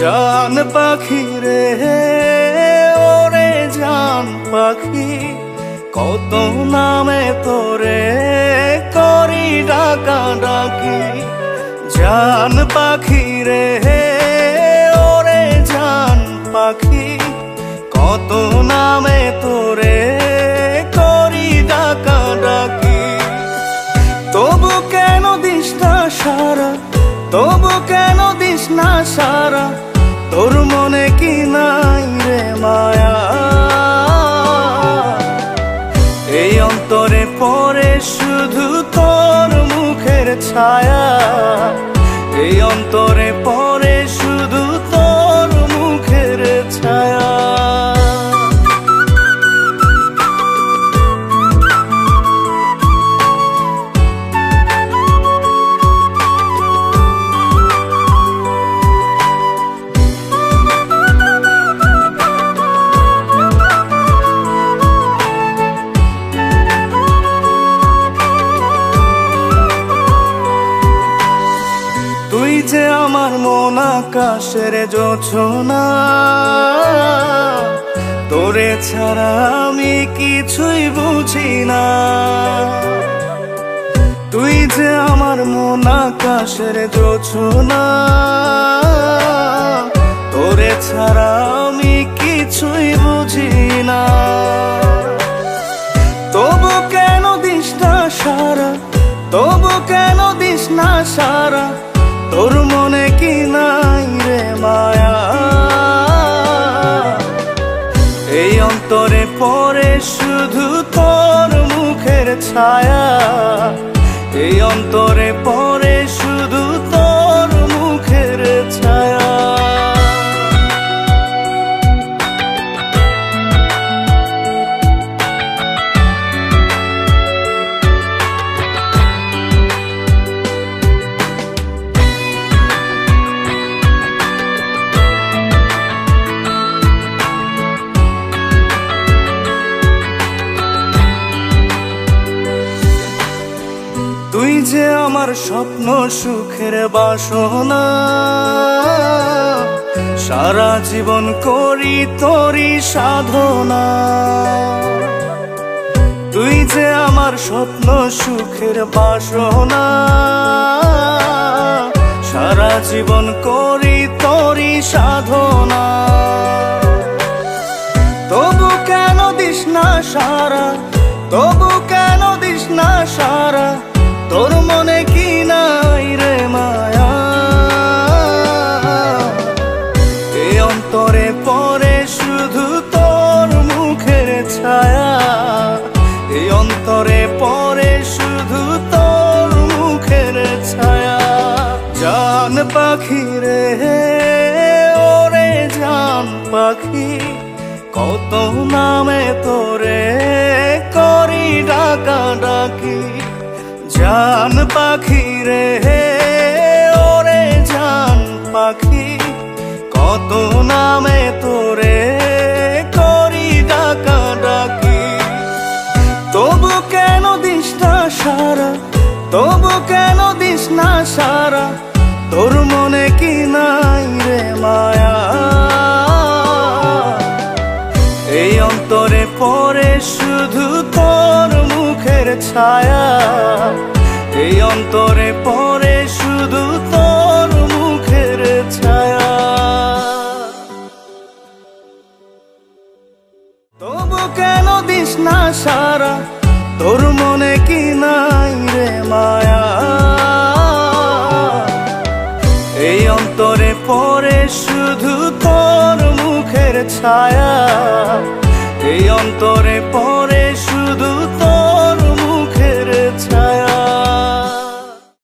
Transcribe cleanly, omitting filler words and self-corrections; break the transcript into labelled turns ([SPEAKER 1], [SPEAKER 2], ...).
[SPEAKER 1] জান পাখি রে ওরে জান পাখি, কত নামে তোরে করি ডাকা ডাকি। জান পাখি রে ওরে জান পাখি, কত নামে তোরে করি ডাকা ডাকি। তবু কেন দিস না সারা, তবু কেন দিস না সারা, তোর মনে কি নাই রে মায়া। এই অন্তরে পড়ে শুধু তোর মুখের ছায়া, এই অন্তরে পড়ে শুধু তোর মুখের ছায়া। তুই যে আমার মন আকাশের জোছনা, তোরে ছাড়া আমি কিছুই বুঝি না। তুই যে আমার মন আকাশের জোছনা, তোরে ছাড়া আমি কিছুই বুঝি না। তবু কেন দিস না সারা, তবু কেন দিস না সারা, তোর মনে কি নাই রে মায়া। এই অন্তরে পড়ে শুধু তোর মুখের ছায়া, এই অন্তরে পড়ে শুধু তোর মুখের ছায়া। তুই যে আমার স্বপ্ন সুখের বাসনা, সারা জীবন করি তোরি সাধনা। তুই যে আমার স্বপ্ন সুখের বাসনা, সারা জীবন করি তোরি সাধনা। তবু কেন দিস না সারা, তবু কেন দিস না সারা, তোর মনে কি নাই রে মায়া। এই অন্তরে পড়ে শুধু তোর মুখের ছায়া, এই অন্তরে পড়ে শুধু তোর মুখের ছায়া। জান পাখি রে ওরে জান পাখি, কত নামে তোরে করি ডাকা ডাকি। জান পাখি রে ওরে জান পাখি, কত নামে তোরে করি ডাকা ডাকি। তবু কেন দিস না সারা, তবু কেন দিস না সারা, তোর মনে কি নাই রে মায়া। এই অন্তরে পড়ে শুধু তোর মুখের ছায়া, এই অন্তরে পড়ে শুধু তোর মুখের ছায়া। তবু কেন দিস না সারা, তোর মনে কি নাই রে মায়া। এই অন্তরে পড়ে শুধু তোর মুখের ছায়া, এই অন্তরে পড়ে